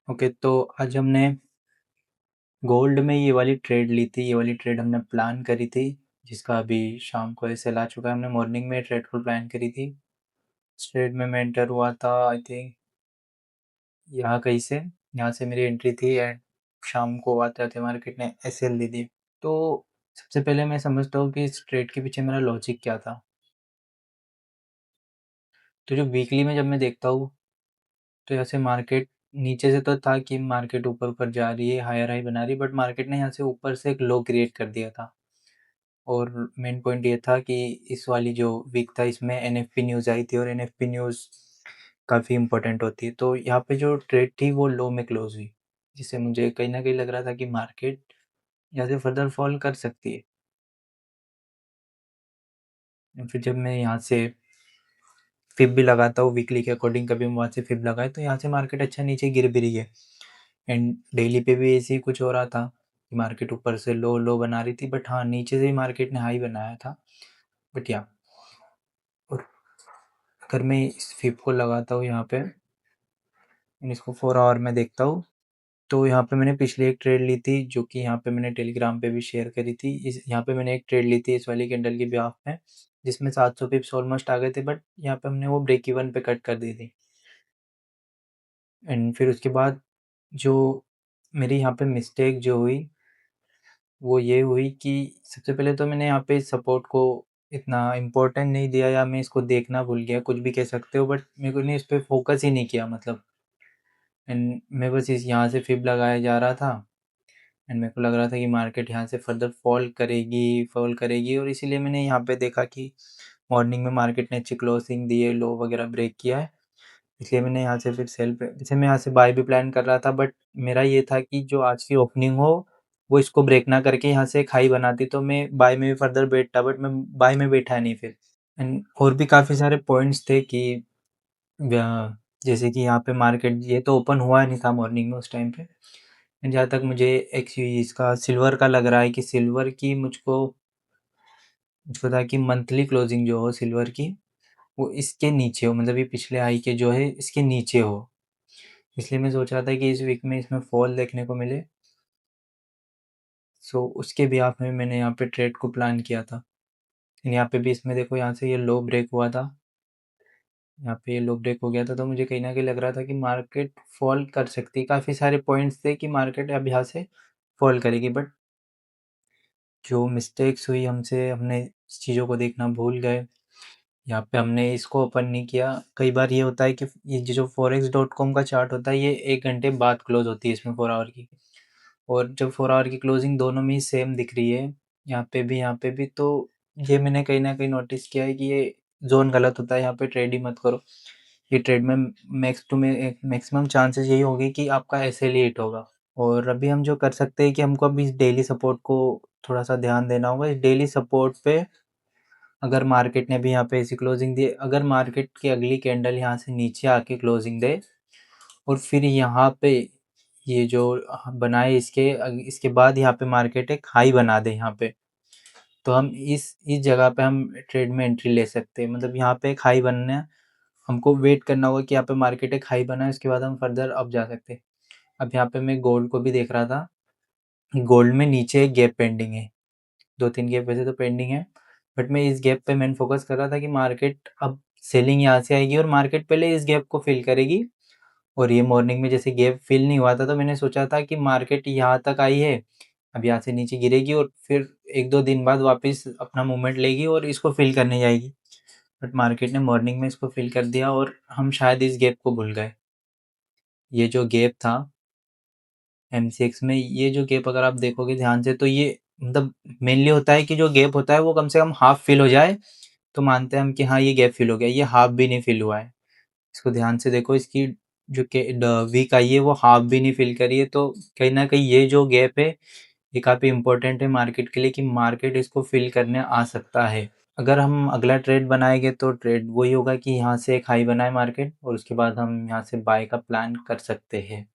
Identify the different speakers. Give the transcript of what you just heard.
Speaker 1: Okay, तो आज हमने गोल्ड में ये वाली ट्रेड ली थी। ये वाली ट्रेड हमने प्लान करी थी, जिसका अभी शाम को एसएल आ चुका है। हमने मॉर्निंग में ट्रेड को प्लान करी थी। इस ट्रेड में मैं एंटर हुआ था, आई थिंक यहाँ कहीं से। यहाँ से मेरी एंट्री थी एंड शाम को आते आते मार्केट ने एसएल दे दी। तो सबसे पहले मैं समझता हूँ कि इस ट्रेड के पीछे मेरा लॉजिक क्या था। तो जो वीकली में जब मैं देखता हूँ, तो यहाँ से मार्केट नीचे से तो था कि मार्केट ऊपर ऊपर जा रही है, हायर हाई बना रही है, बट मार्केट ने यहाँ से ऊपर से एक लो क्रिएट कर दिया था। और मेन पॉइंट ये था कि इस वाली जो वीक था, इसमें एनएफपी न्यूज़ आई थी और एनएफपी न्यूज़ काफ़ी इंपॉर्टेंट होती है। तो यहाँ पे जो ट्रेड थी वो लो में क्लोज हुई, जिससे मुझे कहीं ना कहीं लग रहा था कि मार्केट यहाँ से फर्दर फॉल कर सकती है। फिर जब मैं यहाँ से फिब भी लगाता हूँ वीकली के अकॉर्डिंग, कभी मैं वहाँ से फिब लगाए, तो यहाँ से मार्केट अच्छा नीचे गिर भी रही है। एंड डेली पे भी ऐसे ही कुछ हो रहा था कि मार्केट ऊपर से लो लो बना रही थी, बट हाँ, नीचे से ही मार्केट ने हाई बनाया था। बट या, और अगर मैं इस फिब को लगाता हूँ यहाँ पे, इसको 4 आवर में देखता हूँ, तो यहाँ पे मैंने पिछली एक ट्रेड ली थी, जो कि यहाँ पे मैंने टेलीग्राम पे भी शेयर करी थी। इस यहाँ पे मैंने एक ट्रेड ली थी इस वाली कैंडल की बिहाफ में, जिसमें 700 पिप्स ऑलमोस्ट आ गए थे, बट यहाँ पे हमने वो ब्रेक इवन पे कट कर दी थी। एंड फिर उसके बाद जो मेरी यहाँ पे मिस्टेक जो हुई, वो ये हुई कि सबसे पहले तो मैंने यहाँ पे सपोर्ट को इतना इम्पोर्टेंट नहीं दिया, या मैं इसको देखना भूल गया, कुछ भी कह सकते हो, बट मेरे को नहीं इस पर फोकस ही नहीं किया मतलब। एंड मैं बस इस यहाँ से फिब लगाया जा रहा था, एंड मेरे को लग रहा था कि मार्केट यहाँ से फर्दर फॉल करेगी, और इसीलिए मैंने यहाँ पे देखा कि मॉर्निंग में मार्केट ने अच्छी क्लोजिंग दी है, लो वगैरह ब्रेक किया है, इसलिए मैंने यहाँ से फिर जैसे मैं यहाँ से बाय भी प्लान कर रहा था, बट मेरा ये था कि जो आज की ओपनिंग हो वो इसको ब्रेक ना करके यहाँ से एक हाई बनाती, तो मैं बाय में भी फर्दर बैठता, बट मैं बाय में बैठा नहीं फिर। एंड और भी काफ़ी सारे पॉइंट्स थे कि जैसे कि यहाँ पे मार्केट ये तो ओपन हुआ नहीं था मॉर्निंग में उस टाइम पे। जहाँ तक मुझे एक चीज़ इसका सिल्वर का लग रहा है कि सिल्वर की मुझको मुझको था कि मंथली क्लोजिंग जो हो सिल्वर की, वो इसके नीचे हो, मतलब ये पिछले हाई के जो है इसके नीचे हो। इसलिए मैं सोच रहा था कि इस वीक में इसमें फॉल देखने को मिले। सो उसके बिहाफ में मैंने यहाँ पे ट्रेड को प्लान किया था। यहाँ पे भी इसमें देखो, यहाँ से ये लो ब्रेक हुआ था, यहाँ पे ये लो ब्रेक हो गया था, तो मुझे कहीं ना कहीं लग रहा था कि मार्केट फॉल कर सकती है। काफ़ी सारे पॉइंट्स थे कि मार्केट अब यहाँ से फॉल करेगी, बट जो मिस्टेक्स हुई हमसे, हमने इस चीज़ों को देखना भूल गए। यहाँ पे हमने इसको ओपन नहीं किया। कई बार ये होता है कि ये जो forex.com का चार्ट होता है, ये 1 घंटे बाद क्लोज होती है इसमें 4 आवर की, और जब 4 आवर की क्लोजिंग दोनों में ही सेम दिख रही है, यहाँ पे भी, तो ये मैंने कहीं ना कहीं नोटिस किया है कि ये जोन गलत होता है, यहाँ पे ट्रेड ही मत करो। ये ट्रेड में मैक्सिमम चांसेस यही होगी कि आपका ऐसे ही हिट होगा। और अभी हम जो कर सकते हैं कि हमको अभी इस डेली सपोर्ट को थोड़ा सा ध्यान देना होगा। इस डेली सपोर्ट पे अगर मार्केट ने भी यहाँ पे ऐसी क्लोजिंग दी, अगर मार्केट की अगली कैंडल यहाँ से नीचे आके क्लोजिंग दे, और फिर यहाँ पे ये जो बनाए इसके बाद यहाँ पे मार्केट एक हाई बना दे यहाँ पे, तो हम इस जगह पे हम ट्रेड में एंट्री ले सकते हैं। मतलब यहाँ पे एक हाई बनना है, हमको वेट करना होगा कि यहाँ पे मार्केट एक हाई बना है, उसके बाद हम फर्दर अप जा सकते हैं। अब यहाँ पे मैं गोल्ड को भी देख रहा था, गोल्ड में नीचे एक गैप पेंडिंग है, 2-3 गैप वैसे तो पेंडिंग है, बट मैं इस गैप पे मेन फोकस कर रहा था कि मार्केट अब सेलिंग यहाँ से आएगी और मार्केट पहले इस गैप को फिल करेगी। और ये मॉर्निंग में जैसे गैप फिल नहीं हुआ था, तो मैंने सोचा था कि मार्केट यहाँ तक आई है, अब यहाँ से नीचे गिरेगी और फिर 1-2 दिन बाद वापस अपना मूवमेंट लेगी और इसको फिल करने जाएगी। बट मार्केट ने मॉर्निंग में इसको फिल कर दिया और हम शायद इस गैप को भूल गए। ये जो गैप था एमसीएक्स में, ये जो गैप अगर आप देखोगे ध्यान से, तो ये मतलब मेनली होता है कि जो गैप होता है वो कम से कम हाफ फिल हो जाए, तो मानते हैं हम कि हाँ ये गैप फिल हो गया। ये हाफ भी नहीं फिल हुआ है, इसको ध्यान से देखो, इसकी जो वीक आई है वो हाफ भी नहीं फिल करी है। तो कहीं ना कहीं ये जो गैप है ये काफ़ी इंपॉर्टेंट है मार्केट के लिए, कि मार्केट इसको फिल करने आ सकता है। अगर हम अगला ट्रेड बनाएंगे तो ट्रेड वही होगा कि यहाँ से एक हाई बनाए मार्केट, और उसके बाद हम यहाँ से बाय का प्लान कर सकते हैं।